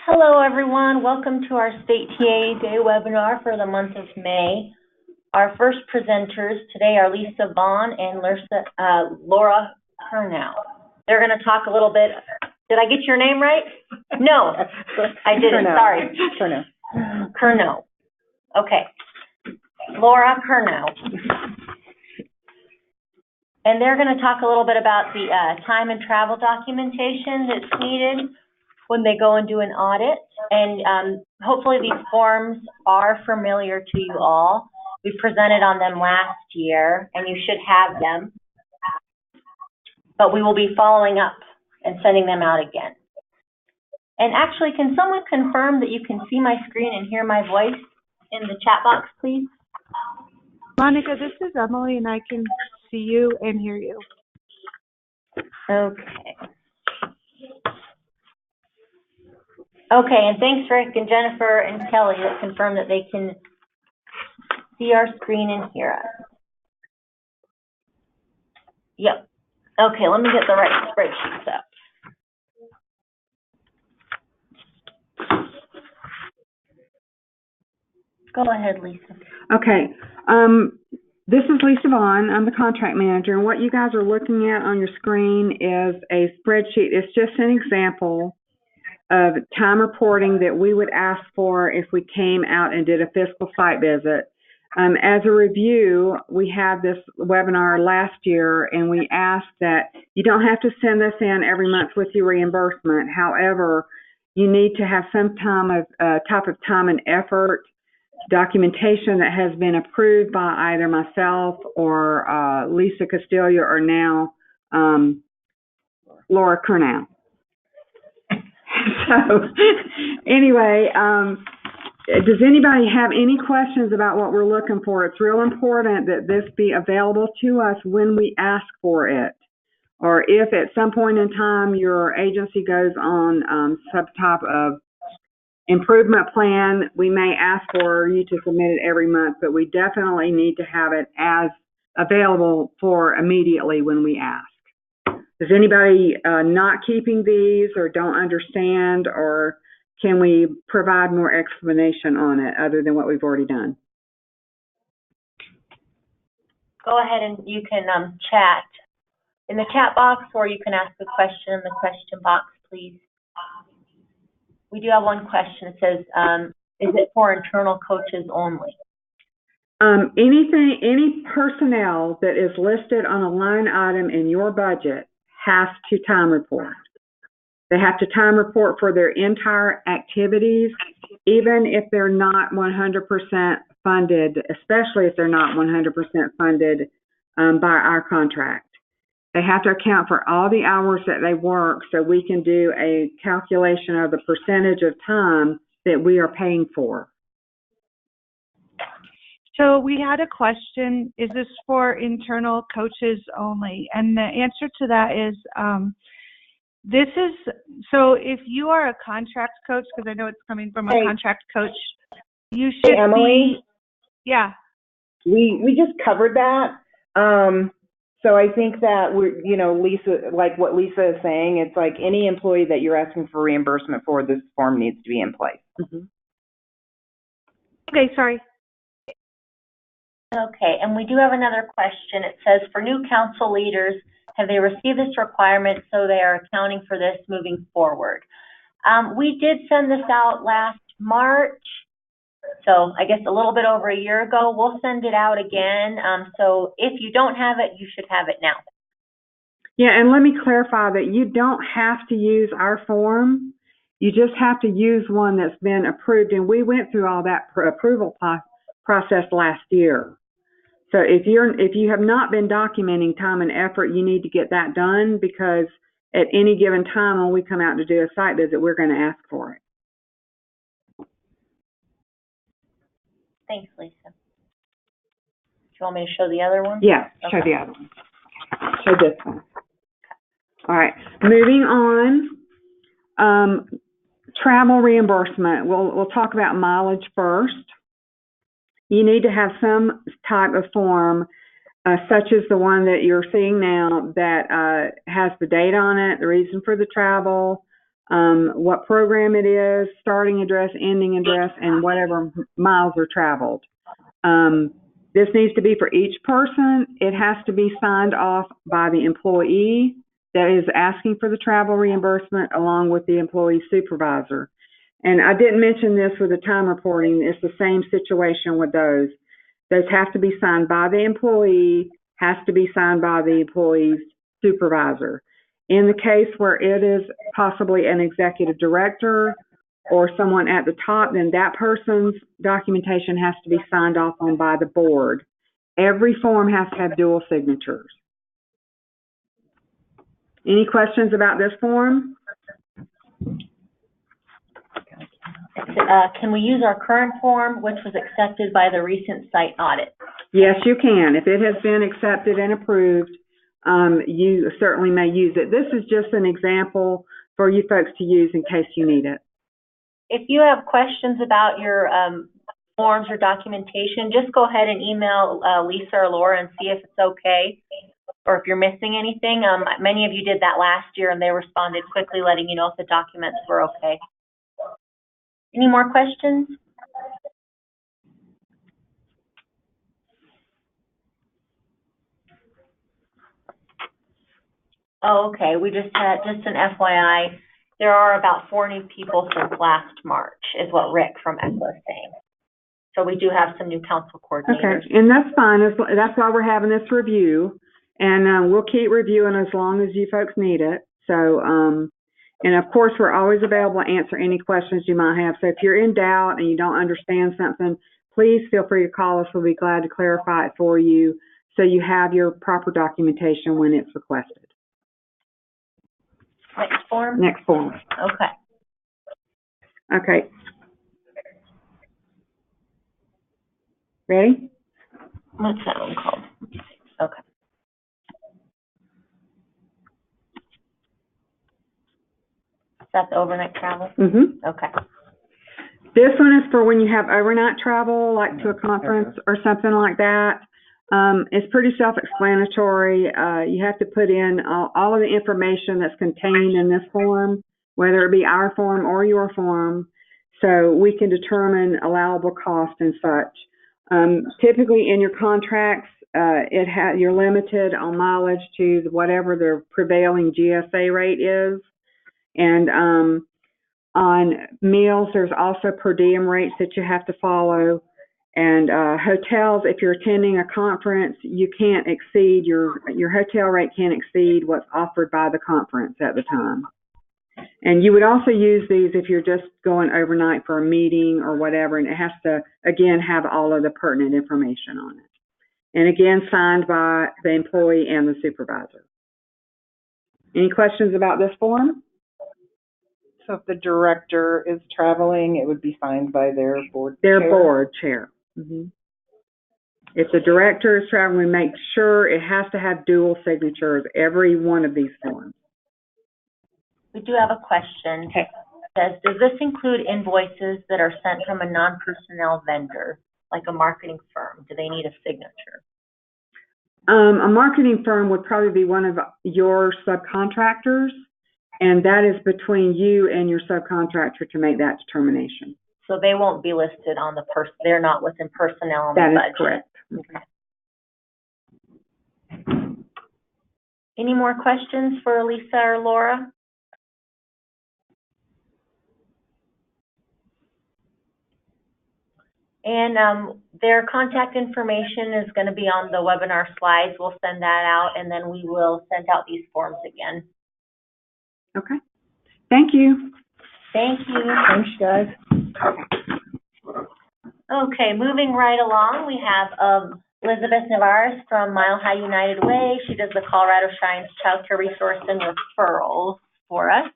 Hello, everyone. Welcome to our State TA Day webinar for the month of May. Our first presenters today are Lisa Vaughn and Laura Curnow. They're going to talk a little bit. Did I get your name right? No, I didn't. Sorry. Curnow. Okay. Laura Curnow. And they're going to talk a little bit about the time and travel documentation that's needed when they go and do an audit. And hopefully these forms are familiar to you all. We presented on them last year, and you should have them. But we will be following up and sending them out again. And actually, can someone confirm that you can see my screen and hear my voice in the chat box, please? Monica, this is Emily, and I can see you and hear you. Okay. Okay, and thanks, Rick and Jennifer and Kelly that confirmed that they can see our screen and hear us. Yep. Okay, let me get the right spreadsheets up. Go ahead, Lisa. Okay. This is Lisa Vaughn. I'm the contract manager, and what you guys are looking at on your screen is a spreadsheet. It's just an example of time reporting that we would ask for if we came out and did a physical site visit. As a review, we had this webinar last year, and we asked that you don't have to send this in every month with your reimbursement. However, you need to have some type of time and effort documentation that has been approved by either myself or Lisa Castillo or now Laura Curnow. So anyway, does anybody have any questions about what we're looking for? It's real important that this be available to us when we ask for it. Or if at some point in time your agency goes on some type of improvement plan, we may ask for you to submit it every month, but we definitely need to have it as available for immediately when we ask. Is anybody not keeping these or don't understand, or can we provide more explanation on it other than what we've already done? Go ahead and you can chat in the chat box, or you can ask a question in the question box, please. We do have one question. It says, is it for internal coaches only? Any personnel that is listed on a line item in your budget has to time report. They have to time report for their entire activities, even if they're not 100% funded, especially if they're not 100% funded by our contract. They have to account for all the hours that they work so we can do a calculation of the percentage of time that we are paying for. So we had a question, is this for internal coaches only? And the answer to that is, so if you are a contract coach, because I know it's coming from a contract coach, you should Emily? Yeah. We just covered that. So I think that Lisa, like what Lisa is saying, it's like any employee that you're asking for reimbursement for, this form needs to be in place. Mm-hmm. Okay, sorry. Okay, and we do have another question. It says, for new council leaders, have they received this requirement so they are accounting for this moving forward? We did send this out last March, so I guess a little bit over a year ago. We'll send it out again. So if you don't have it, you should have it now. Yeah, and let me clarify that you don't have to use our form. You just have to use one that's been approved, and we went through all that approval process last year. So if you have not been documenting time and effort, you need to get that done, because at any given time when we come out to do a site visit, we're going to ask for it. Thanks, Lisa. Do you want me to show the other one? Yeah, okay. Show the other one. Show this one. All right, moving on. Travel reimbursement. We'll talk about mileage first. You need to have some type of form, such as the one that you're seeing now, that has the date on it, the reason for the travel, what program it is, starting address, ending address, and whatever miles are traveled. This needs to be for each person. It has to be signed off by the employee that is asking for the travel reimbursement along with the employee supervisor. And I didn't mention this with the time reporting. It's the same situation with those. Those have to be signed by the employee, has to be signed by the employee's supervisor. In the case where it is possibly an executive director or someone at the top, then that person's documentation has to be signed off on by the board. Every form has to have dual signatures. Any questions about this form? Can we use our current form, which was accepted by the recent site audit? Yes, you can. If it has been accepted and approved, you certainly may use it. This is just an example for you folks to use in case you need it. If you have questions about your forms or documentation, just go ahead and email Lisa or Laura and see if it's okay, or if you're missing anything. Many of you did that last year, and they responded quickly, letting you know if the documents were okay. Any more questions? Oh, okay. We just had, just an FYI, there are about 4 new people since last March, is what Rick from ECHO is saying. So we do have some new council coordinators. Okay, and that's fine. That's why we're having this review, and we'll keep reviewing as long as you folks need it. So, and of course, we're always available to answer any questions you might have. So if you're in doubt and you don't understand something, please feel free to call us. We'll be glad to clarify it for you so you have your proper documentation when it's requested. Next form? Next form. Okay. Okay. Ready? What's that one called? Okay. Is that the overnight travel? Mm-hmm. Okay. This one is for when you have overnight travel, like to a conference or something like that. It's pretty self-explanatory. You have to put in all of the information that's contained in this form, whether it be our form or your form, so we can determine allowable cost and such. Typically in your contracts, you're limited on mileage to whatever the prevailing GSA rate is. And on meals, there's also per diem rates that you have to follow. And hotels, if you're attending a conference, you can't exceed your hotel rate can't exceed what's offered by the conference at the time. And you would also use these if you're just going overnight for a meeting or whatever, and it has to, again, have all of the pertinent information on it. And again, signed by the employee and the supervisor. Any questions about this form? So if the director is traveling, it would be signed by their board chair? Their board chair. Mm-hmm. If the director is traveling, make sure it has to have dual signatures, every one of these forms. We do have a question. Okay. It says, does this include invoices that are sent from a non-personnel vendor, like a marketing firm? Do they need a signature? A marketing firm would probably be one of your subcontractors, and that is between you and your subcontractor to make that determination. So they won't be listed on the they're not within personnel on the budget. That is correct. Okay. Any more questions for Lisa or Laura? And their contact information is going to be on the webinar slides. We'll send that out, and then we will send out these forms again. Okay. Thank you. Thank you. Thanks, guys. Okay, moving right along, we have Elizabeth Navarez from Mile High United Way. She does the Colorado Shines Childcare Resource and Referrals for us.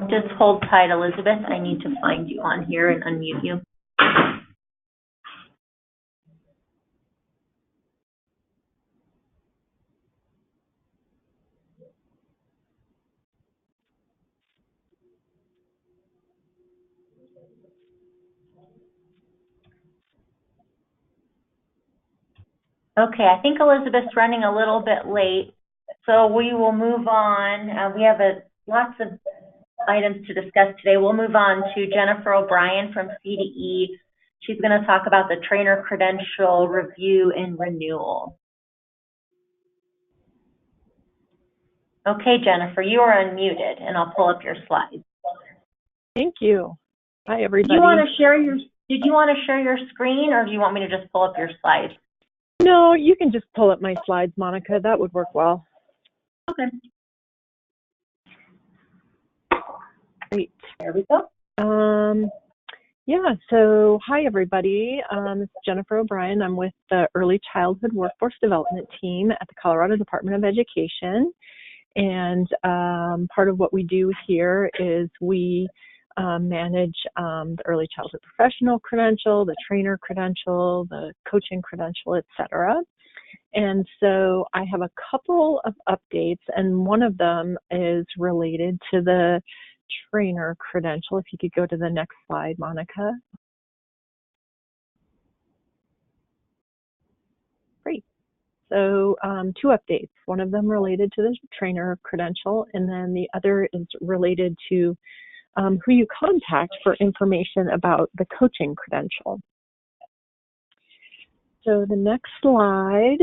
Just hold tight, Elizabeth. I need to find you on here and unmute you. Okay, I think Elizabeth's running a little bit late, so we will move on. We have lots of items to discuss today. We'll move on to Jennifer O'Brien from CDE. She's going to talk about the trainer credential review and renewal. Okay, Jennifer, you are unmuted, and I'll pull up your slides. Thank you. Hi, everybody. Did you want to share your screen, or do you want me to just pull up your slides? No, you can just pull up my slides, Monica. That would work well. Okay. Great. There we go. Yeah, so hi, everybody. This is Jennifer O'Brien. I'm with the Early Childhood Workforce Development Team at the Colorado Department of Education. And part of what we do here is we manage the Early Childhood Professional Credential, the Trainer Credential, the Coaching Credential, et cetera. And so I have a couple of updates, and one of them is related to the Trainer Credential. If you could go to the next slide, Monica. Great. So two updates, one of them related to the Trainer Credential, and then the other is related to who you contact for information about the Coaching Credential. So the next slide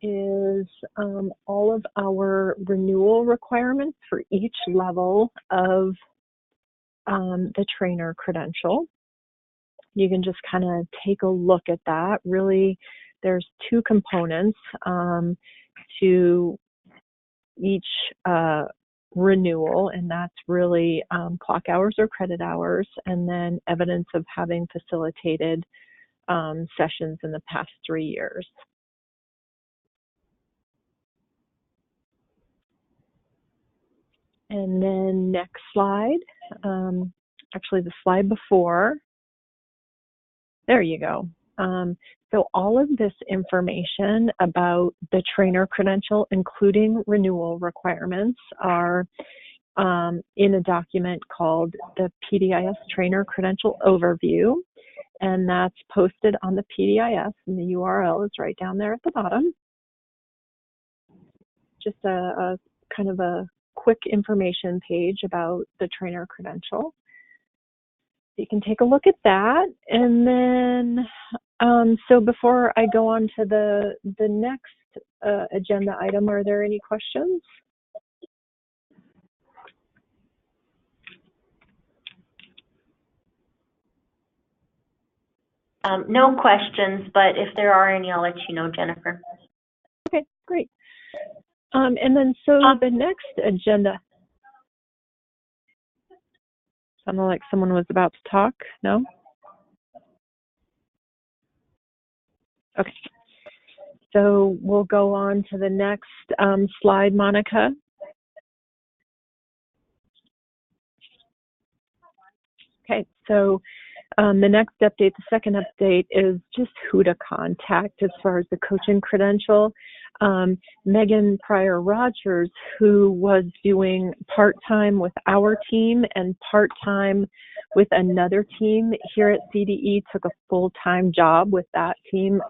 is all of our renewal requirements for each level of the Trainer Credential. You can just kind of take a look at that. Really, there's two components to each renewal, and that's really clock hours or credit hours, and then evidence of having facilitated sessions in the past 3 years. And then next slide, actually the slide before, there you go. So all of this information about the Trainer Credential, including renewal requirements, are in a document called the PDIS Trainer Credential Overview, and that's posted on the PDIS, and the URL is right down there at the bottom. Just a kind of a quick information page about the Trainer Credential. You can take a look at that, and then so before I go on to the next agenda item, are there any questions? No questions, but if there are any, I'll let you know, Jennifer. Okay, great. And then so the next agenda. Sounded like someone was about to talk. No? Okay. So we'll go on to the next slide, Monica. Okay, so the next update, the second update, is just who to contact as far as the Coaching Credential. Megan Pryor-Rogers, who was doing part-time with our team and part-time with another team here at CDE, took a full-time job with that team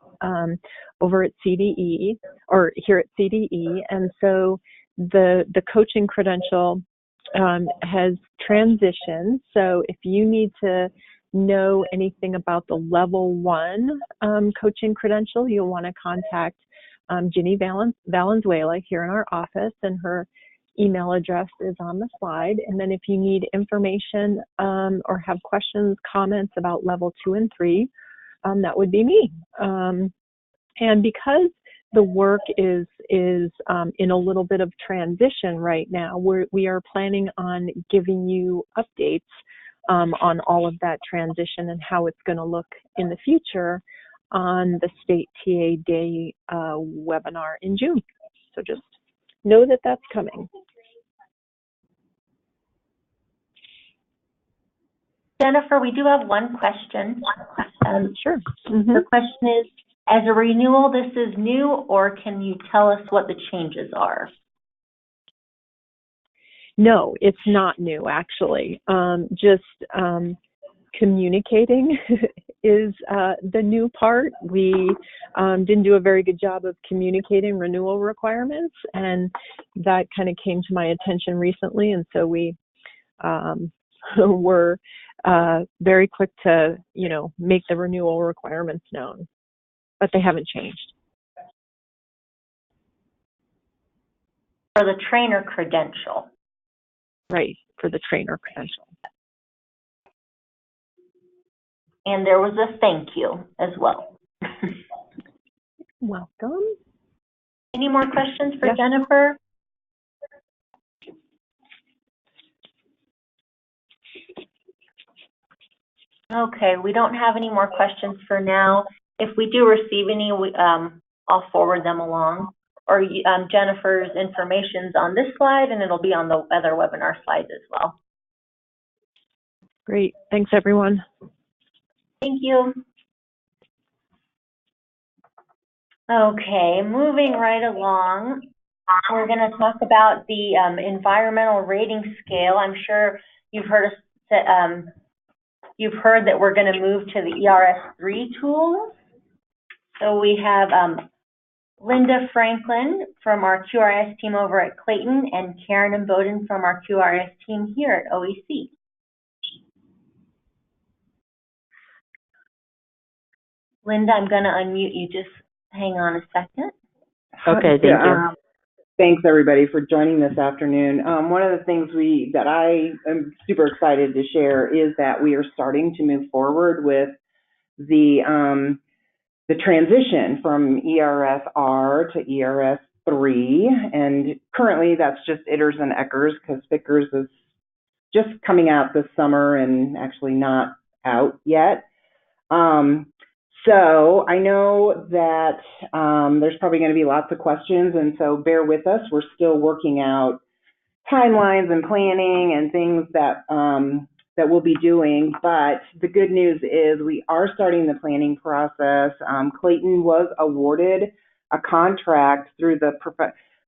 over at CDE, or here at CDE. And so the Coaching Credential has transitioned. So if you need to know anything about the level 1 Coaching Credential, you'll want to contact Ginny Valenzuela here in our office, and her email address is on the slide. And then if you need information or have questions, comments about level 2 and 3, that would be me. And because the work is in a little bit of transition right now, we are planning on giving you updates on all of that transition and how it's going to look in the future on the State TA Day webinar in June. So just know that that's coming. Jennifer, we do have one question. Sure. The question is, as a renewal, this is new, or can you tell us what the changes are? No, it's not new, actually. communicating is the new part. We didn't do a very good job of communicating renewal requirements, and that kind of came to my attention recently, and so we were very quick to, make the renewal requirements known, but they haven't changed. For the trainer credential. Right, for the trainer credential. And there was a thank you as well. Welcome. Any more questions for Yeah. Jennifer? Okay, we don't have any more questions for now. If we do receive any, I'll forward them along. Or Jennifer's information's on this slide, and it'll be on the other webinar slides as well. Great. Thanks, everyone. Thank you. Okay, moving right along, we're going to talk about the environmental rating scale. I'm sure you've heard that we're going to move to the ERS3 tools. So we have Linda Franklin from our QRS team over at Clayton and Karen and Bowden from our QRS team here at OEC. Linda, I'm going to unmute you. Just hang on a second. Okay, thank you. Thanks, everybody, for joining this afternoon. One of the things that I am super excited to share is that we are starting to move forward with the transition from ERS-R to ERS-3, and currently that's just ITERs and ECHRs because FICRs is just coming out this summer and actually not out yet. So I know that there's probably going to be lots of questions, and so bear with us. We're still working out timelines and planning and things that that we'll be doing. But the good news is we are starting the planning process. Clayton was awarded a contract through the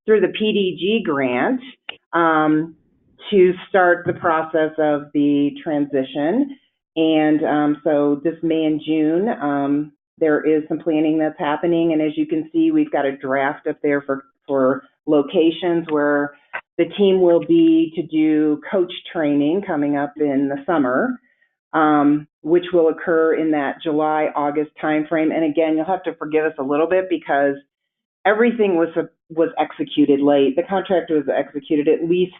PDG grant to start the process of the transition. And so this May and June, there is some planning that's happening. And as you can see, we've got a draft up there for locations where the team will be to do coach training coming up in the summer, which will occur in that July, August timeframe. And again, you'll have to forgive us a little bit because everything was executed late. The contract was executed at least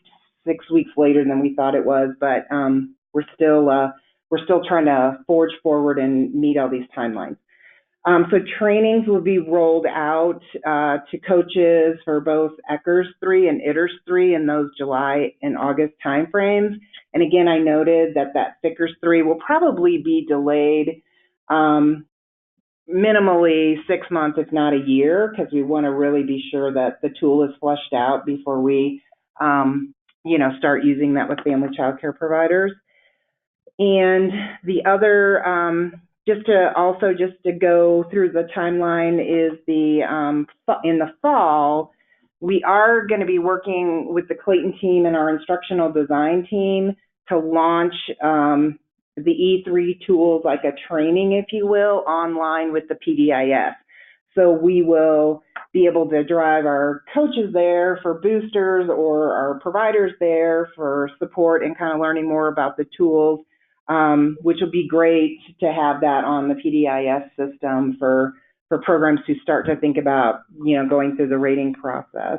6 weeks later than we thought it was, but we're still trying to forge forward and meet all these timelines. So trainings will be rolled out to coaches for both ECHRs 3 and ITERs 3 in those July and August timeframes. And again, I noted that FICRs 3 will probably be delayed minimally 6 months, if not a year, because we want to really be sure that the tool is fleshed out before we, start using that with family childcare providers. And the other, just to go through the timeline is in the fall, we are going to be working with the Clayton team and our instructional design team to launch the E3 tools, like a training, if you will, online with the PDIS. So we will be able to drive our coaches there for boosters or our providers there for support and kind of learning more about the tools. Which will be great to have that on the PDIS system for programs who start to think about, going through the rating process.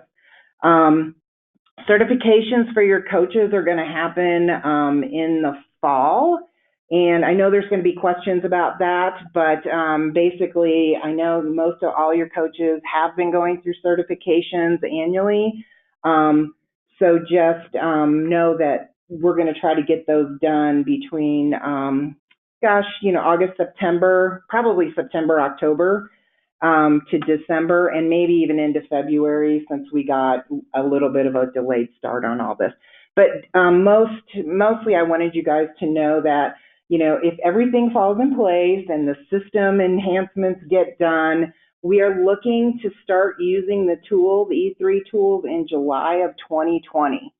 Certifications for your coaches are going to happen in the fall. And I know there's going to be questions about that, but basically I know most of all your coaches have been going through certifications annually. So just know that we're going to try to get those done between, August, September, probably September, October to December, and maybe even into February, since we got a little bit of a delayed start on all this. But mostly I wanted you guys to know that, if everything falls in place and the system enhancements get done, we are looking to start using the tool, the E3 tools, in July of 2020.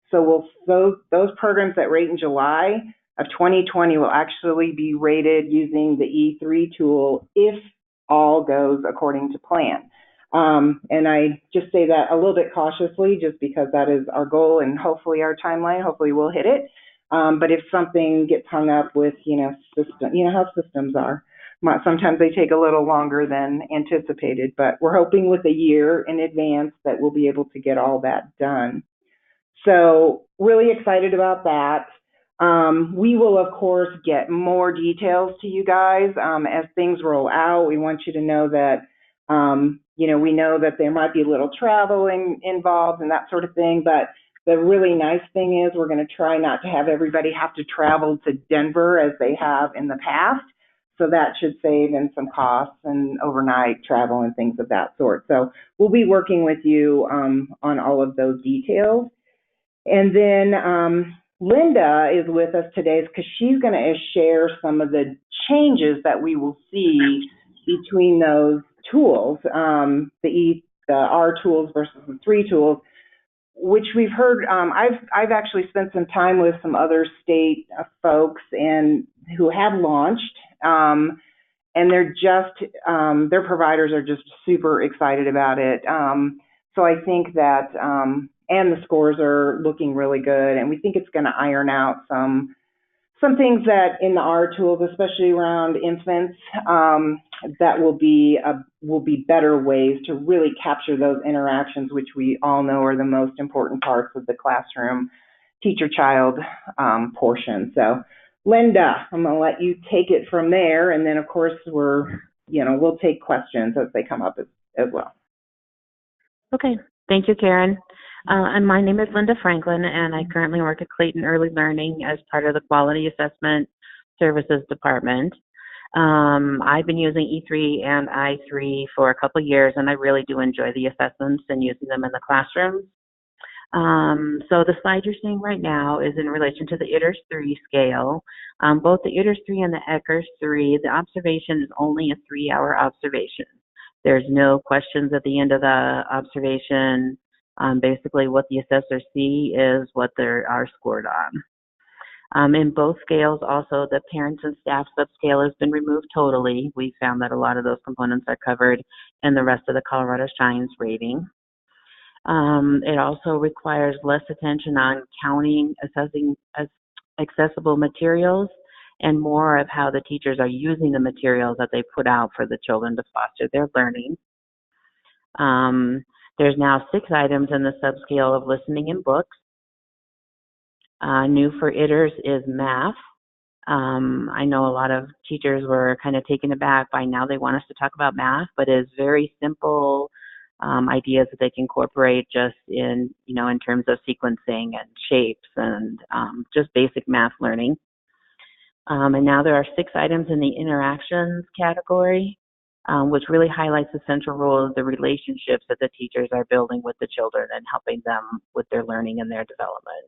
So those programs that rate in July, of 2020 will actually be rated using the E3 tool if all goes according to plan. And I just say that a little bit cautiously just because that is our goal and hopefully our timeline, hopefully we'll hit it. But if something gets hung up with, system, how systems are, sometimes they take a little longer than anticipated, but we're hoping with a year in advance that we'll be able to get all that done. So really excited about that. We will, of course, get more details to you guys as things roll out. We want you to know that, we know that there might be a little traveling involved and that sort of thing, but the really nice thing is we're going to try not to have everybody have to travel to Denver as they have in the past. So that should save in some costs and overnight travel and things of that sort. So we'll be working with you on all of those details. And then Linda is with us today because she's going to share some of the changes that we will see between those tools, the R tools versus the 3 tools, which we've heard. I've actually spent some time with some other state folks and who have launched, and they're just their providers are just super excited about it. So I think that and the scores are looking really good, and we think it's going to iron out some things that in the R tools, especially around infants, that will be better ways to really capture those interactions, which we all know are the most important parts of the classroom teacher-child portion. So, Linda, I'm going to let you take it from there, and then of course we'll take questions as they come up as well. Okay. Thank you, Karen. And my name is Linda Franklin, and I currently work at Clayton Early Learning as part of the Quality Assessment Services Department. I've been using E3 and I3 for a couple of years, and I really do enjoy the assessments and using them in the classrooms. So the slide you're seeing right now is in relation to the ITERS 3 scale. Both the ITERS 3 and the ECHRS 3, the observation is only a 3-hour observation. There's no questions at the end of the observation. Basically, what the assessors see is what they are scored on. In both scales, also, the parents and staff subscale has been removed totally. We found that a lot of those components are covered in the rest of the Colorado Shines rating. It also requires less attention on counting, assessing accessible materials, and more of how the teachers are using the materials that they put out for the children to foster their learning. There's now 6 items in the subscale of listening and books. New for ITERS is math. I know a lot of teachers were kind of taken aback by now they want us to talk about math, but it's very simple ideas that they can incorporate just in terms of sequencing and shapes and just basic math learning. And now there are 6 items in the interactions category, which really highlights the central role of the relationships that the teachers are building with the children and helping them with their learning and their development.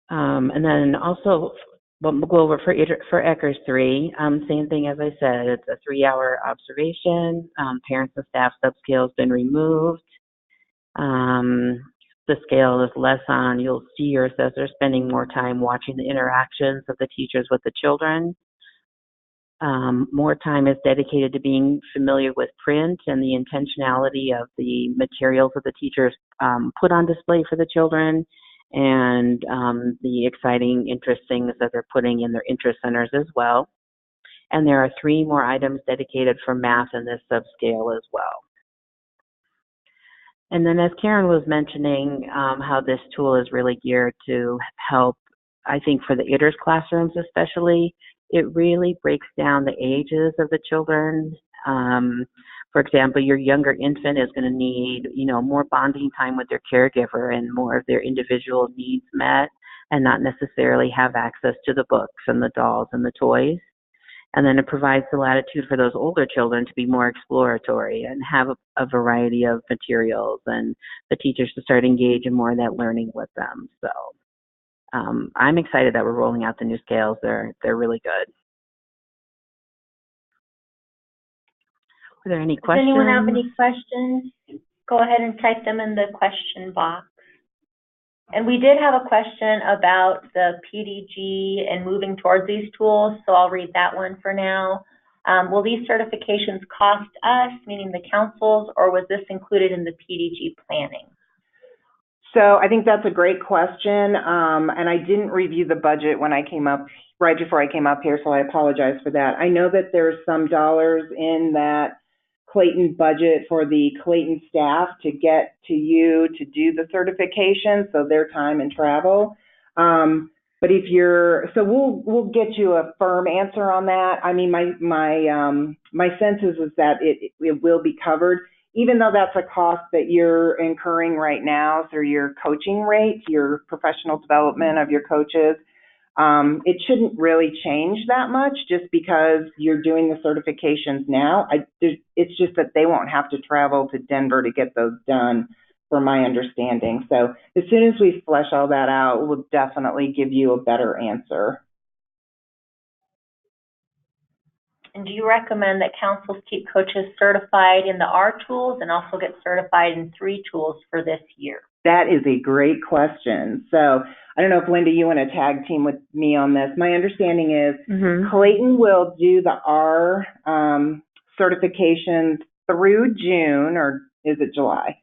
And then also, we'll go over for ECHRS 3, same thing as I said, it's a 3-hour observation. Parents and staff subscale has been removed. The scale is less on, you'll see your assessor spending more time watching the interactions of the teachers with the children. More time is dedicated to being familiar with print and the intentionality of the materials that the teachers put on display for the children, and the exciting interest things that they're putting in their interest centers as well. And there are 3 more items dedicated for math in this subscale as well. And then as Karen was mentioning, how this tool is really geared to help, I think for the ITERS classrooms especially, it really breaks down the ages of the children. For example, your younger infant is going to need, more bonding time with their caregiver and more of their individual needs met, and not necessarily have access to the books and the dolls and the toys. And then it provides the latitude for those older children to be more exploratory and have a variety of materials, and the teachers to start engaging more in that learning with them. So I'm excited that we're rolling out the new scales. They're really good. Are there any questions? Does anyone have any questions? Go ahead and type them in the question box. And we did have a question about the PDG and moving towards these tools, so I'll read that one for now. Will these certifications cost us, meaning the councils, or was this included in the PDG planning? So I think that's a great question, and I didn't review the budget when I came up, right before I came up here, so I apologize for that. I know that there's some dollars in that Clayton budget for the Clayton staff to get to you to do the certification, so their time and travel. But if you're, so we'll get you a firm answer on that. I mean, my sense is that it will be covered, even though that's a cost that you're incurring right now through your coaching rates, your professional development of your coaches. It shouldn't really change that much just because you're doing the certifications now. It's just that they won't have to travel to Denver to get those done, from my understanding. So as soon as we flesh all that out, we'll definitely give you a better answer. And do you recommend that councils keep coaches certified in the R tools and also get certified in 3 tools for this year? That is a great question. So I don't know if, Linda, you want to tag team with me on this. My understanding is Clayton will do the R certifications through June, or is it July?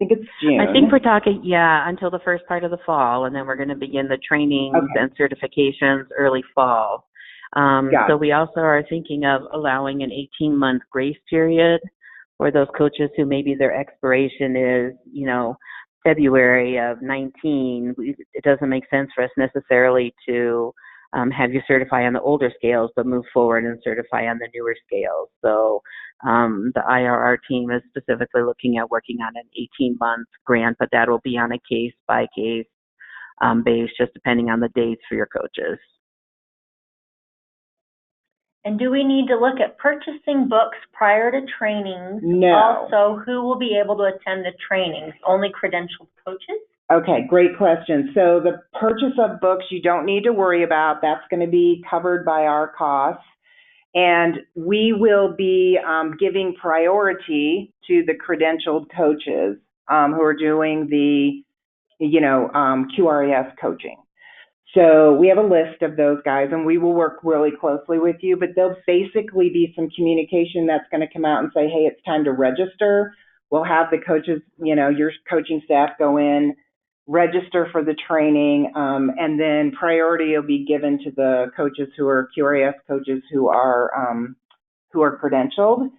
I think it's June. I think we're talking, until the first part of the fall, and then we're going to begin the trainings and certifications early fall. So we also are thinking of allowing an 18-month grace period for those coaches who maybe their expiration is, February of 19. It doesn't make sense for us necessarily to have you certify on the older scales, but move forward and certify on the newer scales. So the IRR team is specifically looking at working on an 18-month grant, but that will be on a case-by-case base, just depending on the dates for your coaches. And do we need to look at purchasing books prior to trainings? No. Also, who will be able to attend the trainings? Only credentialed coaches? Okay, great question. So the purchase of books you don't need to worry about. That's going to be covered by our costs. And we will be giving priority to the credentialed coaches who are doing the, QRES coaching. So we have a list of those guys, and we will work really closely with you, but there'll basically be some communication that's going to come out and say, hey, it's time to register. We'll have the coaches, your coaching staff go in, register for the training, and then priority will be given to the coaches who are QRES coaches who are credentialed.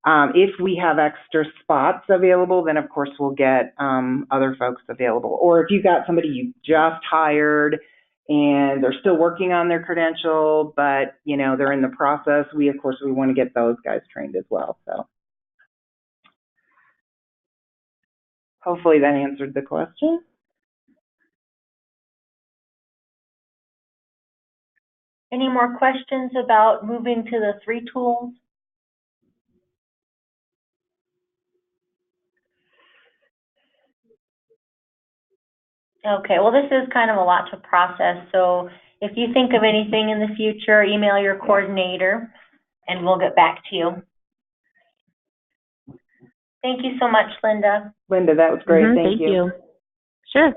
If we have extra spots available, then of course we'll get other folks available. Or if you've got somebody you just hired and they're still working on their credential, but they're in the process, we want to get those guys trained as well. So hopefully that answered the question. Any more questions about moving to the 3 tools? Okay, well, this is kind of a lot to process, so if you think of anything in the future, email your coordinator, and we'll get back to you. Thank you so much, Linda. Linda, that was great. Thank you. Sure.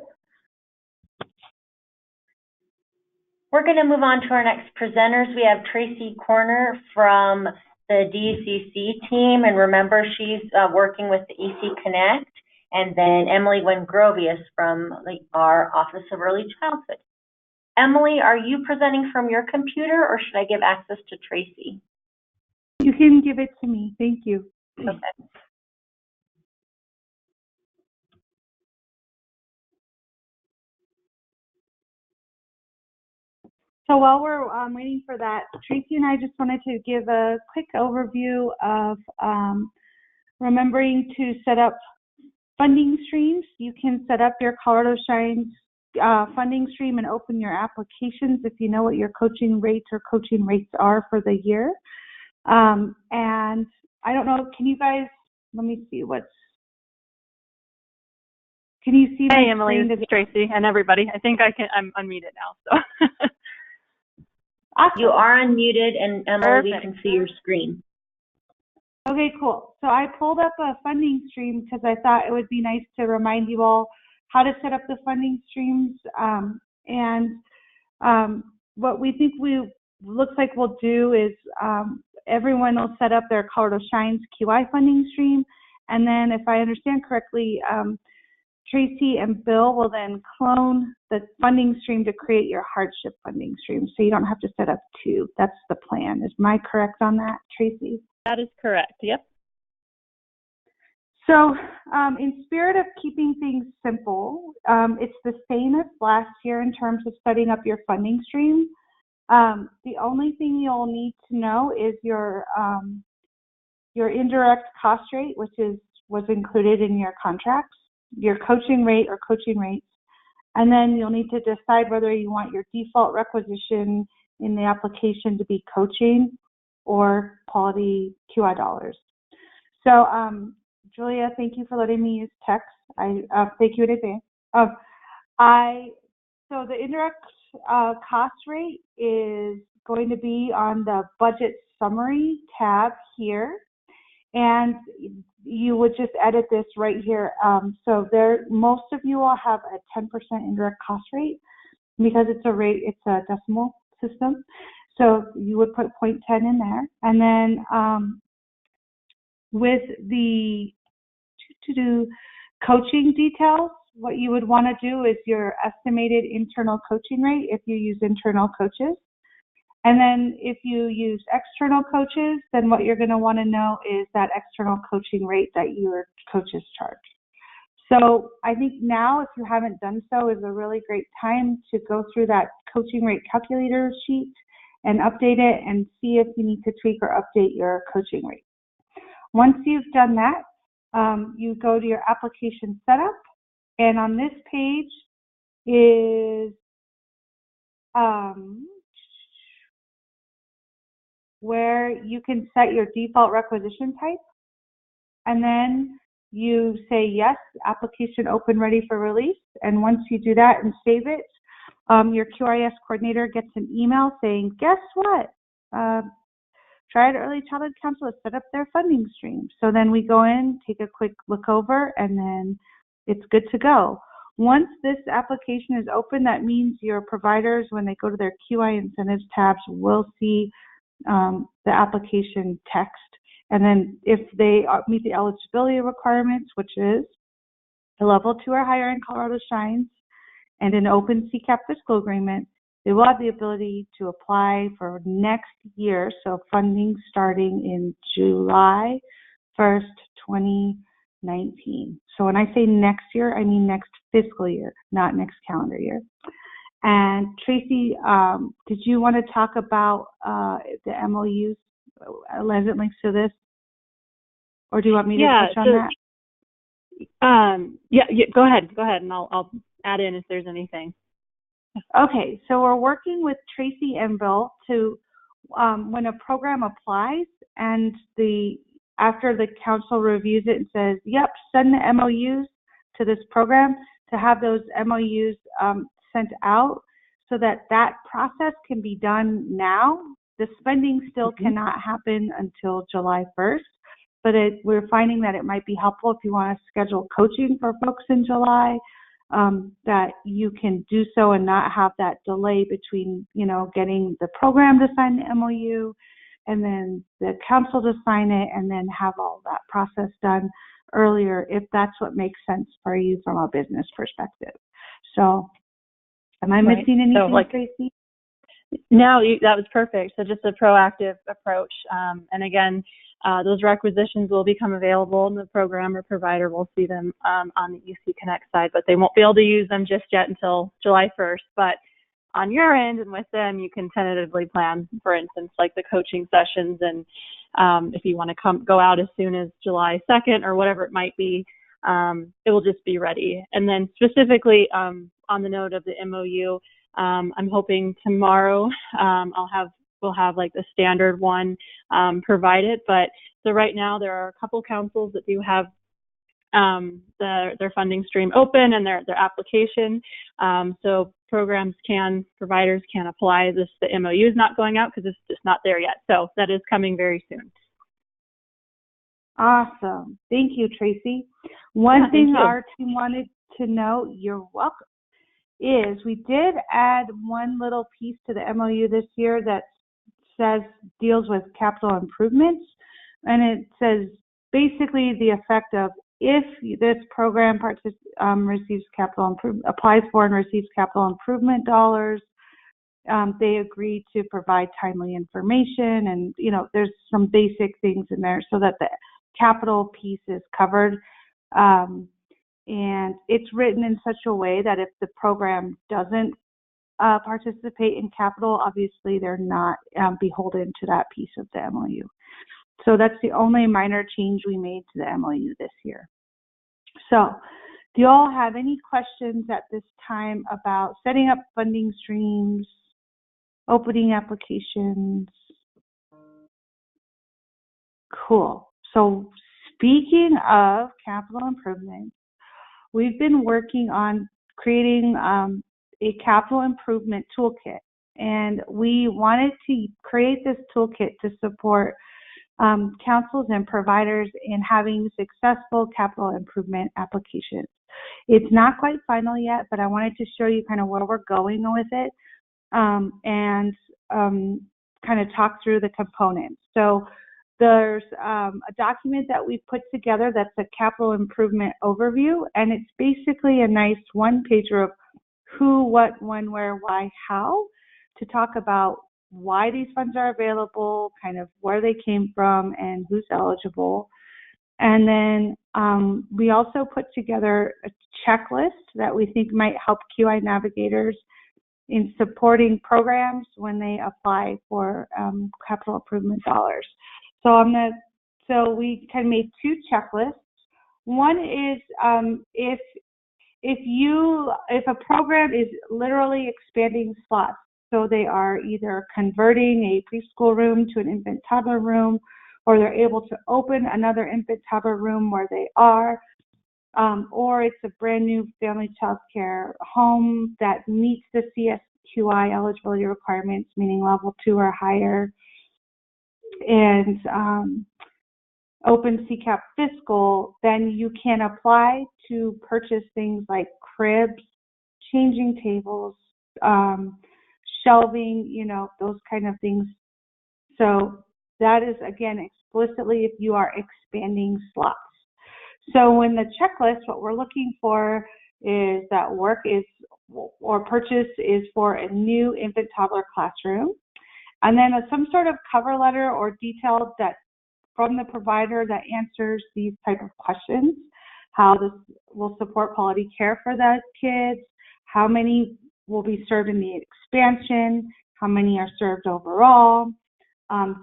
We're going to move on to our next presenters. We have Tracy Corner from the DCC team, and remember, she's working with the EC Connect. And then Emily Wengrovius from our Office of Early Childhood. Emily, are you presenting from your computer, or should I give access to Tracy? You can give it to me. Thank you. Okay. So while we're waiting for that, Tracy and I just wanted to give a quick overview of remembering to set up funding streams. You can set up your Colorado Shines funding stream and open your applications if you know what your coaching rates are for the year. And I don't know, can you guys, let me see can you see? Hey, Emily, it's Tracy and everybody. I think I'm unmuted now, so. Awesome. You are unmuted, and Emily, Perfect. we can see your screen. Okay, cool. So I pulled up a funding stream because I thought it would be nice to remind you all how to set up the funding streams, and what we think looks like we'll do is everyone will set up their Colorado Shines QI funding stream, and then if I understand correctly, Tracy and Bill will then clone the funding stream to create your hardship funding stream, so you don't have to set up two. That's the plan. Am I correct on that, Tracy? That is correct. Yep. So in spirit of keeping things simple, it's the same as last year in terms of setting up your funding stream. The only thing you'll need to know is your indirect cost rate, which was included in your contracts, your coaching rate or coaching rates, and then you'll need to decide whether you want your default requisition in the application to be coaching or quality QI dollars. So Julia, thank you for letting me use text. I thank you in advance. So the indirect cost rate is going to be on the budget summary tab here, and you would just edit this right here. So most of you will have a 10% indirect cost rate because it's a decimal system. So you would put 0.10 in there, and then with the coaching details, what you would want to do is your estimated internal coaching rate if you use internal coaches. And then if you use external coaches, then what you're going to want to know is that external coaching rate that your coaches charge. So I think now, if you haven't done so, is a really great time to go through that coaching rate calculator sheet and update it and see if you need to tweak or update your coaching rate. Once you've done that, you go to your application setup, and on this page is where you can set your default requisition type, and then you say yes, application open, ready for release. And once you do that and save it, your QIS coordinator gets an email saying, guess what? Triad Early Childhood Council has set up their funding stream. So then we go in, take a quick look over, and then it's good to go. Once this application is open, that means your providers, when they go to their QI incentives tabs, will see the application text. And then if they meet the eligibility requirements, which is a level 2 or higher in Colorado Shines and an open CCAP fiscal agreement, they will have the ability to apply for next year, so funding starting in July 1st, 2019. So when I say next year, I mean next fiscal year, not next calendar year. And Tracy, did you want to talk about the MOUs as it links to this? Or do you want me to touch on that? Go ahead, and I'll add in if there's anything. Okay, so we're working with Tracy and Bill to, when a program applies and after the council reviews it and says, yep, send the MOUs to this program, to have those MOUs sent out so that process can be done now. The spending still cannot happen until July 1st, but we're finding that it might be helpful if you want to schedule coaching for folks in July, that you can do so and not have that delay between, getting the program to sign the MOU and then the council to sign it, and then have all that process done earlier, if that's what makes sense for you from a business perspective. So am I missing anything, Tracy? No, that was perfect. So just a proactive approach. And again, those requisitions will become available, and the program or provider will see them on the EC Connect side, but they won't be able to use them just yet until July 1st. But on your end and with them, you can tentatively plan, for instance, like the coaching sessions, and if you want to go out as soon as July 2nd or whatever it might be, it will just be ready. And then specifically on the note of the MOU, I'm hoping tomorrow we'll have like the standard one provided. But so right now there are a couple councils that do have their funding stream open and their application. So providers can apply. The MOU is not going out because it's just not there yet. So that is coming very soon. Awesome. Thank you, Tracy. One thing our team wanted to note, you're welcome, is we did add one little piece to the MOU this year that deals with capital improvements, and it says basically the effect of if this program receives applies for and receives capital improvement dollars, they agree to provide timely information, and there's some basic things in there so that the capital piece is covered. And it's written in such a way that if the program doesn't participate in capital, obviously they're not beholden to that piece of the MOU. So that's the only minor change we made to the MOU this year. So do you all have any questions at this time about setting up funding streams, opening applications? Cool. So speaking of capital improvements, we've been working on creating a capital improvement toolkit, and we wanted to create this toolkit to support councils and providers in having successful capital improvement applications. It's not quite final yet, but I wanted to show you kind of where we're going with it, and kind of talk through the components. So there's a document that we put together that's a capital improvement overview, and it's basically a nice one-pager of who, what, when, where, why, how, to talk about why these funds are available, kind of where they came from, and who's eligible. And then we also put together a checklist that we think might help QI navigators in supporting programs when they apply for capital improvement dollars. So we kind of made two checklists. One is if a program is literally expanding slots, so they are either converting a preschool room to an infant toddler room, or they're able to open another infant toddler room where they are, or it's a brand new family childcare home that meets the CSQI eligibility requirements, meaning level 2 or higher, and open CCAP fiscal, then you can apply to purchase things like cribs, changing tables, shelving, those kind of things. So that is, again, explicitly if you are expanding slots. So in the checklist, what we're looking for is that work is or purchase is for a new infant toddler classroom, and then some sort of cover letter or details that from the provider that answers these type of questions. How this will support quality care for the kids, how many will be served in the expansion, how many are served overall,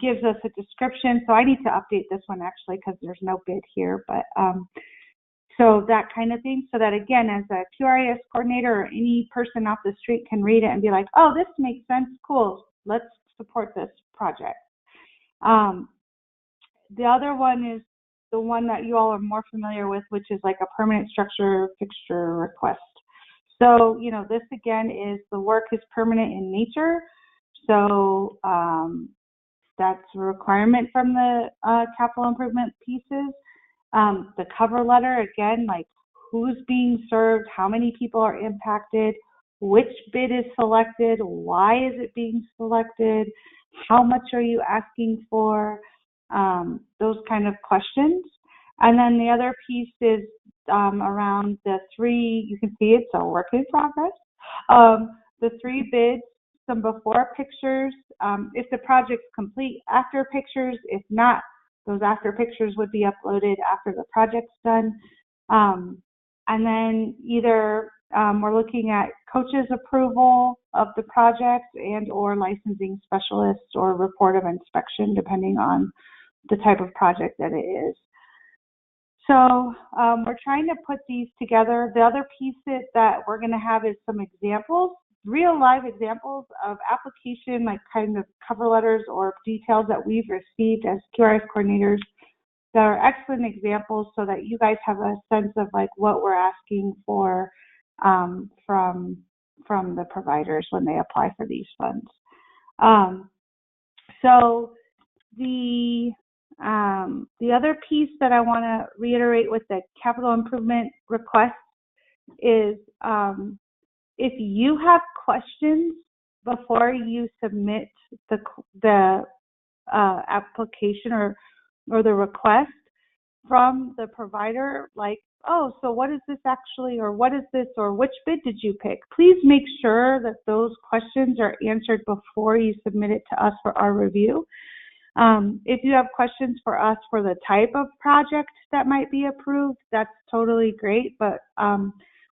gives us a description. So I need to update this one actually because there's no bid here, but so that kind of thing, so that again, as a QRIS coordinator or any person off the street can read it and be like, oh, this makes sense, cool, let's support this project. The other one is the one that you all are more familiar with, which is like a permanent structure fixture request. So, this again is the work is permanent in nature. So that's a requirement from the capital improvement pieces. The cover letter, again, like who's being served, how many people are impacted, which bid is selected, why is it being selected, how much are you asking for, those kind of questions. And then the other piece is around the three, you can see it's a work in progress, the 3 bids, some before pictures, if the project's complete, after pictures, if not, those after pictures would be uploaded after the project's done. And then either we're looking at coach's approval of the project and or licensing specialists or report of inspection, depending on the type of project that it is. So we're trying to put these together. The other piece that we're going to have is some examples, real live examples of application, like kind of cover letters or details that we've received as QRS coordinators that are excellent examples, so that you guys have a sense of like what we're asking for from the providers when they apply for these funds. So the other piece that I want to reiterate with the capital improvement request is if you have questions before you submit the application or the request from the provider, like, oh, so what is this actually, or what is this, or which bid did you pick? Please make sure that those questions are answered before you submit it to us for our review. If you have questions for us for the type of project that might be approved, that's totally great. But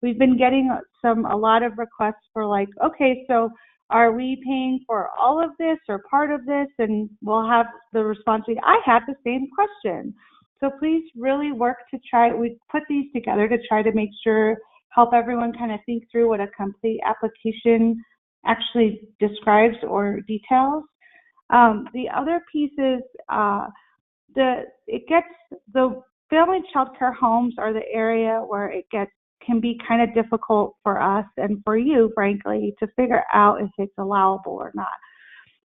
we've been getting a lot of requests for like, okay, so are we paying for all of this or part of this? And we'll have the response, I had the same question. So please really work to we put these together to try to make sure, help everyone kind of think through what a complete application actually describes or details. The other piece is the family child care homes are the area where it can be kind of difficult for us and for you, frankly, to figure out if it's allowable or not.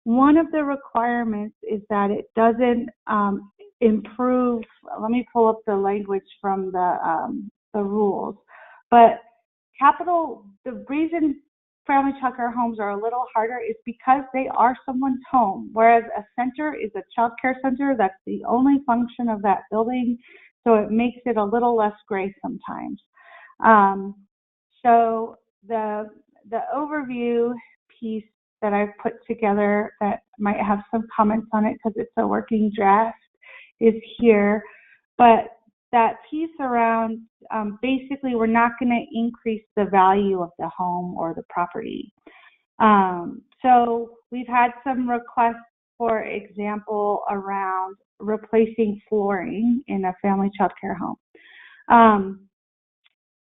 One of the requirements is that it doesn't improve. Let me pull up the language from the rules. But the reason family child care homes are a little harder is because they are someone's home, whereas a center is a child care center. That's the only function of that building, so it makes it a little less gray sometimes. So the overview piece that I've put together that might have some comments on it because it's a working draft is here, but that piece around basically we're not going to increase the value of the home or the property. So we've had some requests, for example, around replacing flooring in a family child care home.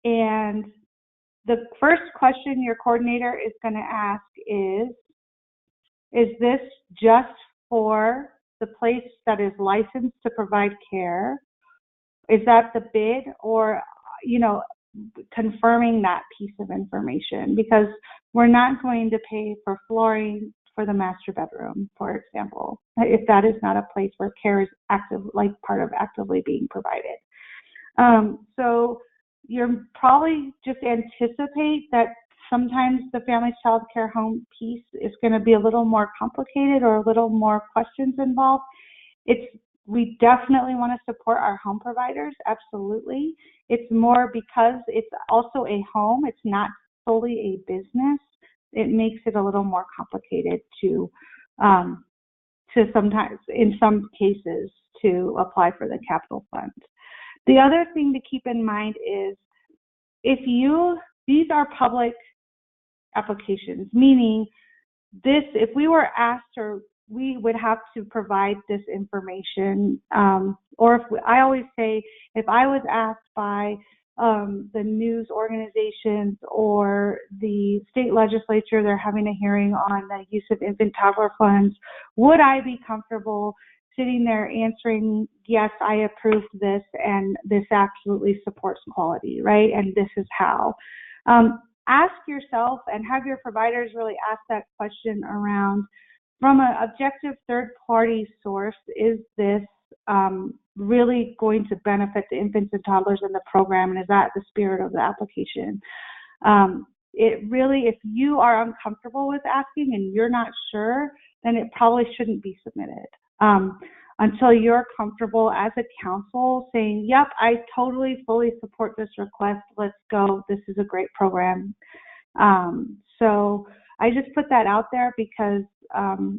And the first question your coordinator is going to ask is this just for the place that is licensed to provide care? Is that the bid, or, confirming that piece of information? Because we're not going to pay for flooring for the master bedroom, for example, if that is not a place where care is part of actively being provided. So you're probably just anticipate that sometimes the family child care home piece is going to be a little more complicated or a little more questions involved. We definitely want to support our home providers, absolutely. It's more because it's also a home, it's not solely a business. It makes it a little more complicated to sometimes, in some cases, to apply for the capital funds. The other thing to keep in mind is these are public applications, meaning if we were asked, or we would have to provide this information, I always say, if I was asked by the news organizations or the state legislature, they're having a hearing on the use of infant toddler funds, would I be comfortable sitting there answering, yes, I approved this, and this absolutely supports quality, right? And this is how. Ask yourself and have your providers really ask that question around, from an objective third-party source, is this really going to benefit the infants and toddlers in the program, and is that the spirit of the application? If you are uncomfortable with asking and you're not sure, then it probably shouldn't be submitted. Until you're comfortable as a council saying, yep, I totally, fully support this request, let's go, this is a great program. So I just put that out there because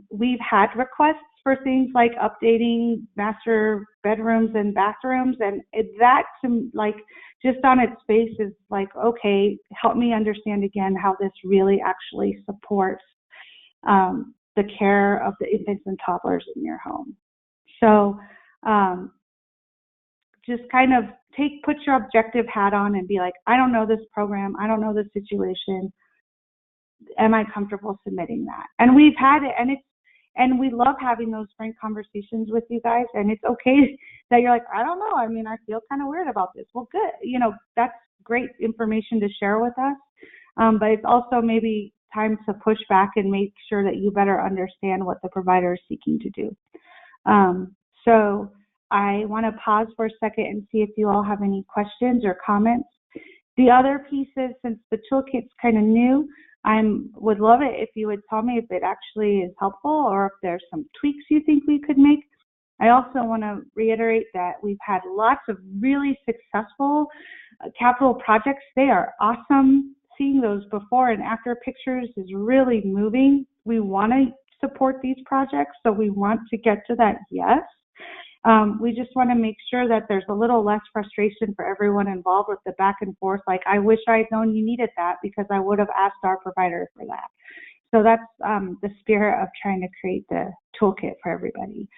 we've had requests for things like updating master bedrooms and bathrooms, and that, just on its face is like, okay, help me understand again how this really actually supports the care of the infants and toddlers in your home. So just kind of put your objective hat on and be like, I don't know this program, I don't know this situation. Am I comfortable submitting that? And we've had it, and we love having those frank conversations with you guys. And it's okay that you're like, I don't know. I mean, I feel kind of weird about this. Well, good. That's great information to share with us. But it's also maybe time to push back and make sure that you better understand what the provider is seeking to do. So I want to pause for a second and see if you all have any questions or comments. The other piece is, since the toolkit's kind of new, would love it if you would tell me if it actually is helpful or if there's some tweaks you think we could make. I also want to reiterate that we've had lots of really successful capital projects. They are awesome. Seeing those before and after pictures is really moving. We want to support these projects, so we want to get to that yes. We just want to make sure that there's a little less frustration for everyone involved with the back and forth. Like, I wish I'd known you needed that because I would have asked our provider for that. So that's the spirit of trying to create the toolkit for everybody.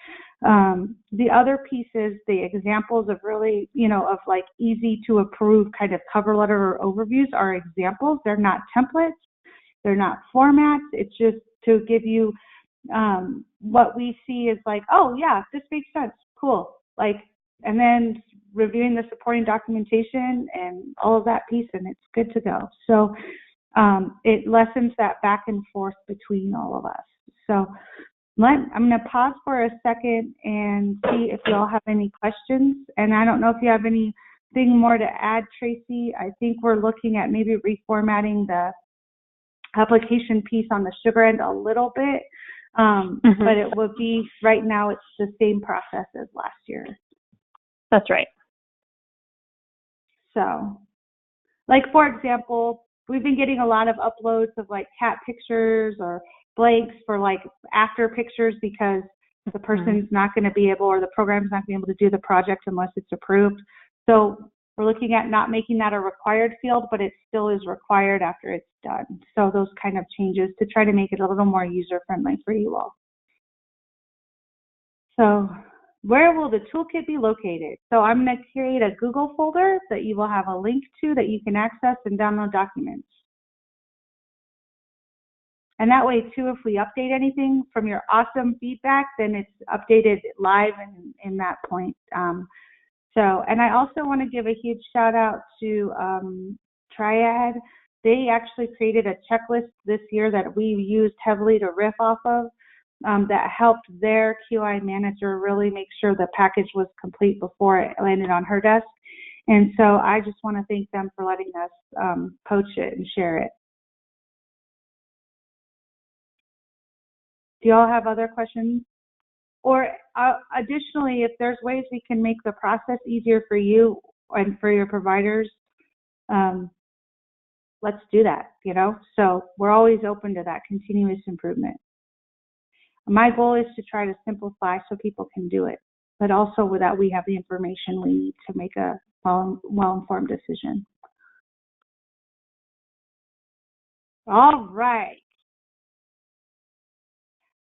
The other piece is the examples of really, of like easy to approve kind of cover letter or overviews are examples. They're not templates. They're not formats. It's just to give you what we see is like, oh yeah, this makes sense. Cool. Like, and then reviewing the supporting documentation and all of that piece, and it's good to go. So it lessens that back and forth between all of us. So I'm going to pause for a second and see if you all have any questions. And I don't know if you have anything more to add, Tracy. I think we're looking at maybe reformatting the application piece on the sugar end a little bit. But it would be, right now, it's the same process as last year. That's right. So, like, for example, we've been getting a lot of uploads of like cat pictures or blanks for like after pictures because the person's not going to be able, or the program's not going to be able to do the project unless it's approved. So we're looking at not making that a required field, but it still is required after it's done. So those kind of changes to try to make it a little more user-friendly for you all. So where will the toolkit be located? So I'm going to create a Google folder that you will have a link to that you can access and download documents. And that way, too, if we update anything from your awesome feedback, then it's updated live in that point. And I also want to give a huge shout out to Triad. They actually created a checklist this year that we used heavily to riff off of that helped their QI manager really make sure the package was complete before it landed on her desk. And so I just want to thank them for letting us poach it and share it. Do you all have other questions? Or additionally, if there's ways we can make the process easier for you and for your providers, let's do that, So we're always open to that continuous improvement. My goal is to try to simplify so people can do it, but also with that we have the information we need to make a well-informed decision. All right.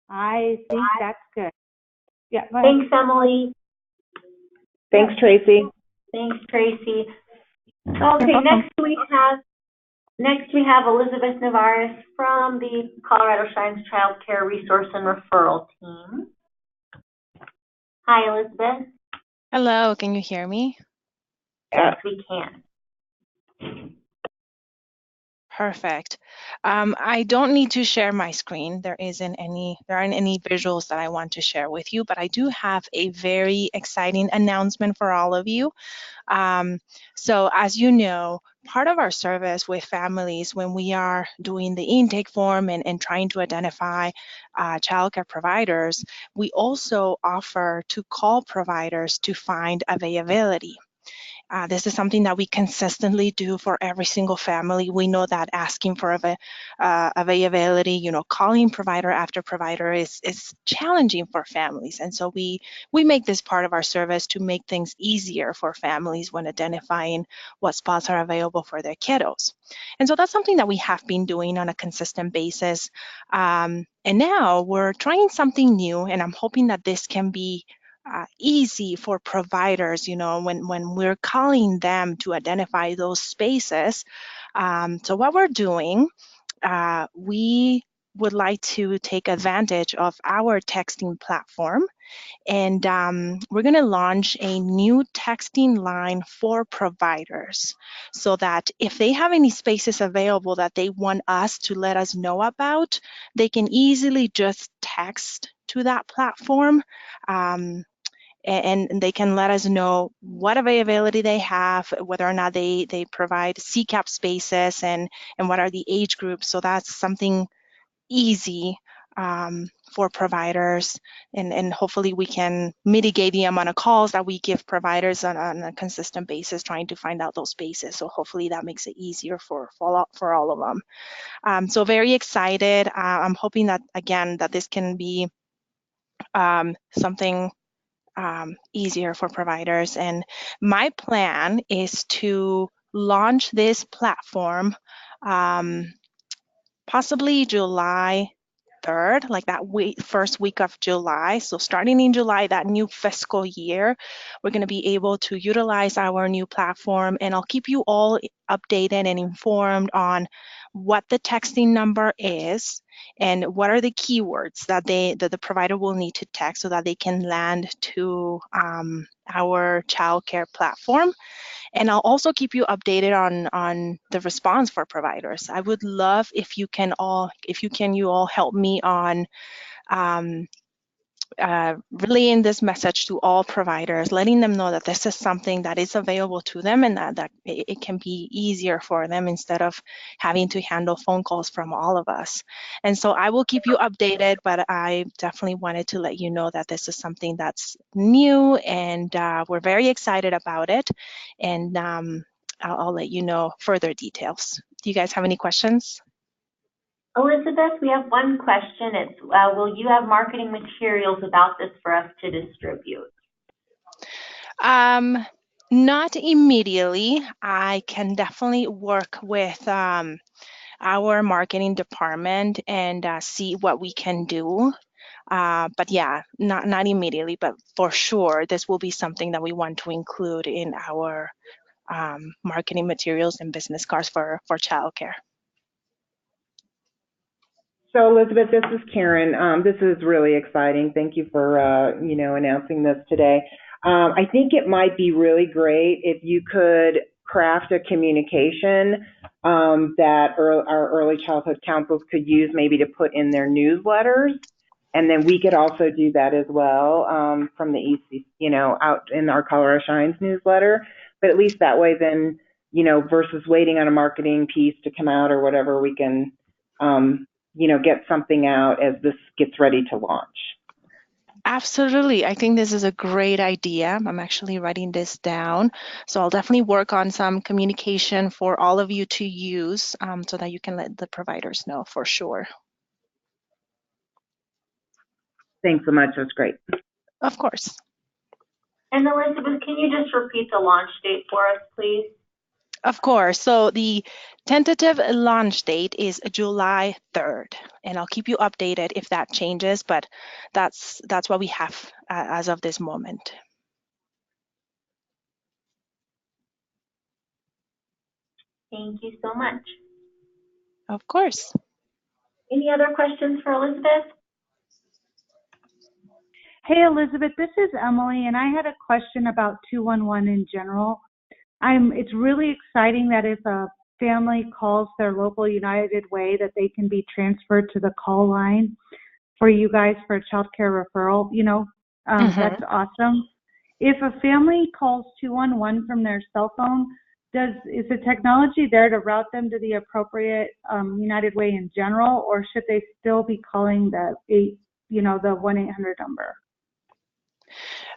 I think that's good. Yeah. Thanks, Emily. Thanks, Tracy. Thanks, Tracy. Okay, next we have Elizabeth Navarez from the Colorado Shines Childcare Resource and Referral Team. Hi, Elizabeth. Hello, can you hear me? Yes, we can. Perfect. I don't need to share my screen. There aren't any visuals that I want to share with you, but I do have a very exciting announcement for all of you. So as you know, part of our service with families when we are doing the intake form and trying to identify childcare providers, we also offer to call providers to find availability. This is something that we consistently do for every single family. We know that asking for availability, calling provider after provider is challenging for families. And so we make this part of our service to make things easier for families when identifying what spots are available for their kiddos. And so that's something that we have been doing on a consistent basis. And now we're trying something new, and I'm hoping that this can be easy for providers, when we're calling them to identify those spaces. So what we're doing, we would like to take advantage of our texting platform, and we're going to launch a new texting line for providers so that if they have any spaces available that they want us to let us know about, they can easily just text to that platform. and they can let us know what availability they have, whether or not they provide CCAP spaces, and what are the age groups. So that's something easy for providers, and hopefully we can mitigate the amount of calls that we give providers on a consistent basis trying to find out those spaces. So hopefully that makes it easier for all of them. So very excited. I'm hoping that, again, that this can be something easier for providers. And my plan is to launch this platform possibly July 3rd, like that first week of July. So starting in July, that new fiscal year, we're going to be able to utilize our new platform, and I'll keep you all updated and informed on what the texting number is and what are the keywords that the provider will need to text so that they can land to our childcare platform. And I'll also keep you updated on the response for providers. I would love if you can all help me on relaying this message to all providers, letting them know that this is something that is available to them, and that it can be easier for them instead of having to handle phone calls from all of us. And so I will keep you updated, but I definitely wanted to let you know that this is something that's new, and we're very excited about it. And I'll let you know further details. Do you guys have any questions? Elizabeth, we have one question. It's, will you have marketing materials about this for us to distribute? Not immediately. I can definitely work with our marketing department and see what we can do. But yeah, not immediately, but for sure, this will be something that we want to include in our marketing materials and business cards for childcare. So Elizabeth, this is Karen. This is really exciting. Thank you for announcing this today. I think it might be really great if you could craft a communication that our early childhood counselors could use, maybe to put in their newsletters, and then we could also do that as well from the EC, out in our Colorado Shines newsletter. But at least that way, then versus waiting on a marketing piece to come out or whatever, we can get something out as this gets ready to launch. Absolutely. I think this is a great idea. I'm actually writing this down. So I'll definitely work on some communication for all of you to use so that you can let the providers know for sure. Thanks so much. That's great. Of course. And Elizabeth, can you just repeat the launch date for us, please? Of course. So the tentative launch date is July 3rd, and I'll keep you updated if that changes, but that's what we have as of this moment. Thank you so much. Of course. Any other questions for Elizabeth? Hey, Elizabeth, this is Emily, and I had a question about 211 in general. It's really exciting that if a family calls their local United Way, that they can be transferred to the call line for you guys for a childcare referral. That's awesome. If a family calls 211 from their cell phone, is the technology there to route them to the appropriate United Way in general, or should they still be calling the 1-800 number?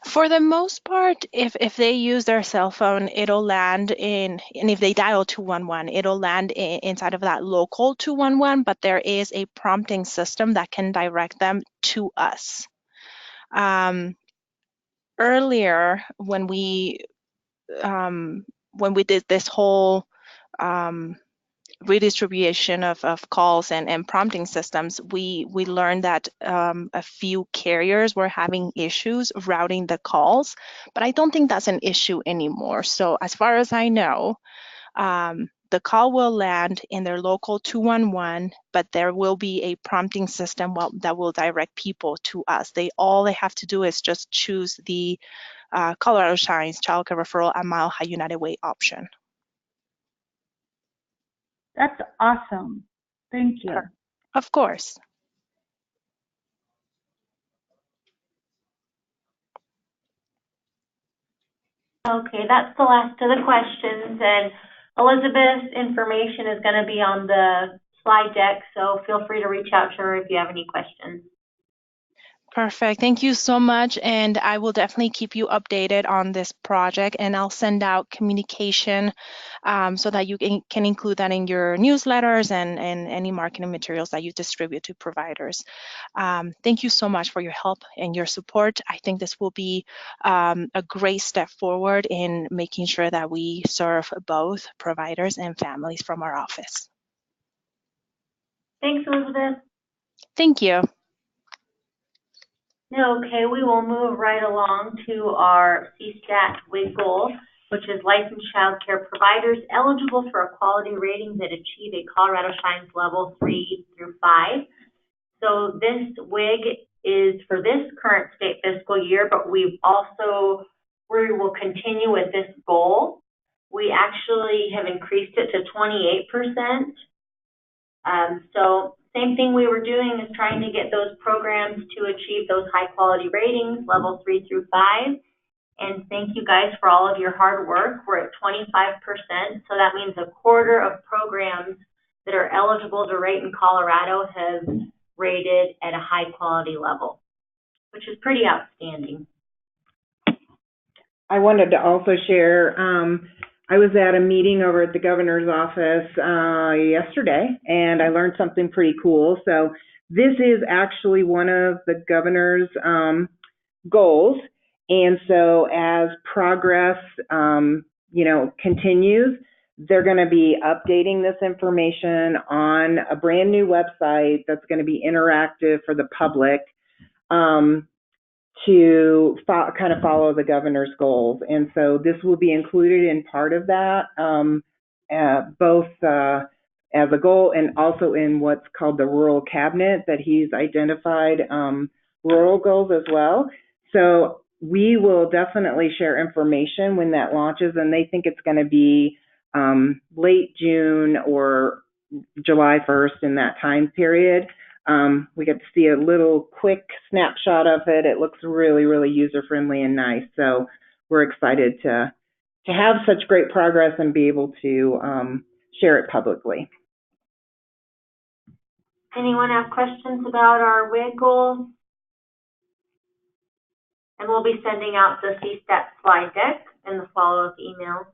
For the most part, if they use their cell phone, it'll land in, and if they dial 211, it'll land inside of that local 211, but there is a prompting system that can direct them to us. Earlier, when we did this whole redistribution of calls and prompting systems, we learned that a few carriers were having issues routing the calls, but I don't think that's an issue anymore. So as far as I know, the call will land in their local 211, but there will be a prompting system that will direct people to us. All they have to do is just choose the Colorado Shines Childcare Referral at Mile High United Way option. That's awesome. Thank you. Of course. Okay, that's the last of the questions, and Elizabeth's information is going to be on the slide deck, so feel free to reach out to her if you have any questions. Perfect. Thank you so much. And I will definitely keep you updated on this project, and I'll send out communication so that you can include that in your newsletters and any marketing materials that you distribute to providers. Thank you so much for your help and your support. I think this will be a great step forward in making sure that we serve both providers and families from our office. Thanks, Elizabeth. Thank you. Okay, we will move right along to our CSTAT WIG goal, which is licensed child care providers eligible for a quality rating that achieve a Colorado Shines level 3 through 5. So this WIG is for this current state fiscal year, but we will continue with this goal. We actually have increased it to 28%. So same thing we were doing is trying to get those programs to achieve those high quality ratings, level 3 through 5. And thank you guys for all of your hard work. We're at 25%, so that means a quarter of programs that are eligible to rate in Colorado have rated at a high quality level, which is pretty outstanding. I wanted to also share, I was at a meeting over at the governor's office yesterday, and I learned something pretty cool. So this is actually one of the governor's goals. And so as progress, continues, they're going to be updating this information on a brand new website that's going to be interactive for the public to kind of follow the governor's goals. And so this will be included in part of that, both as a goal and also in what's called the rural cabinet that he's identified rural goals as well. So we will definitely share information when that launches, and they think it's going to be late June or July 1st in that time period. We get to see a little quick snapshot of it. It looks really, really user-friendly and nice. So we're excited to have such great progress and be able to share it publicly. Anyone have questions about our WIG goals? And we'll be sending out the CSTAT slide deck and the follow-up email.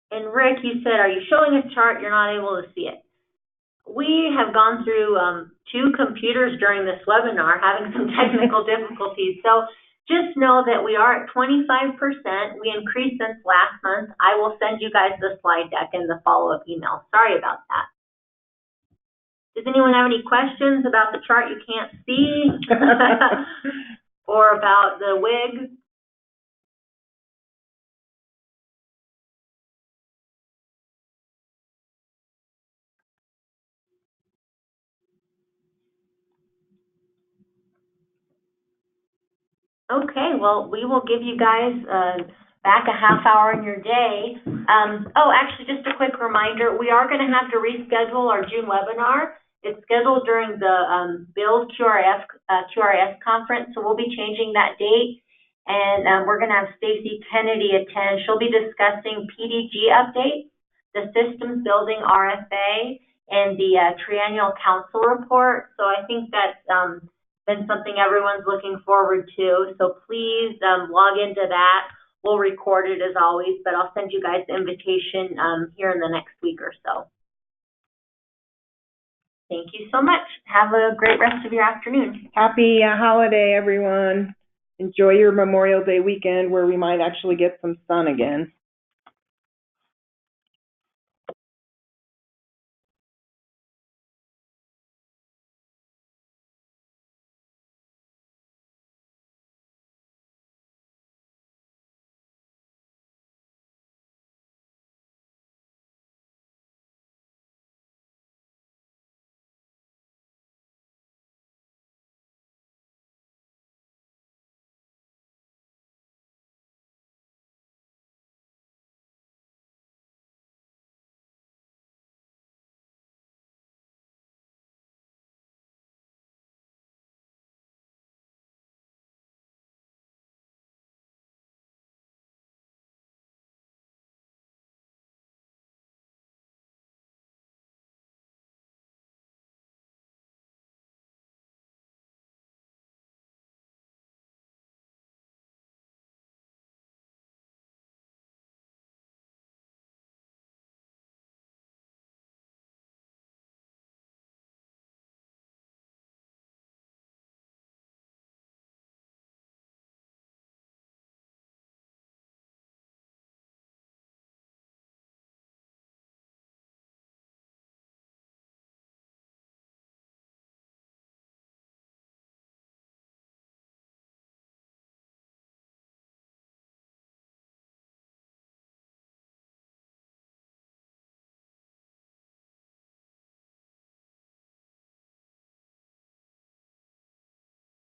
And Rick, you said, are you showing a chart? You're not able to see it. We have gone through 2 computers during this webinar, having some technical difficulties. So just know that we are at 25%. We increased since last month. I will send you guys the slide deck and the follow-up email. Sorry about that. Does anyone have any questions about the chart you can't see? Or about the WIG? Okay, well, we will give you guys back a half hour in your day. Actually, just a quick reminder, we are going to have to reschedule our June webinar. It's scheduled during the Build QRS conference, so we'll be changing that date. And we're going to have Stacy Kennedy attend. She'll be discussing PDG updates, the systems building RFA, and the triennial council report. So I think that's been something everyone's looking forward to. So please log into that. We'll record it as always, but I'll send you guys the invitation here in the next week or so. Thank you so much. Have a great rest of your afternoon. Happy holiday, everyone. Enjoy your Memorial Day weekend where we might actually get some sun again.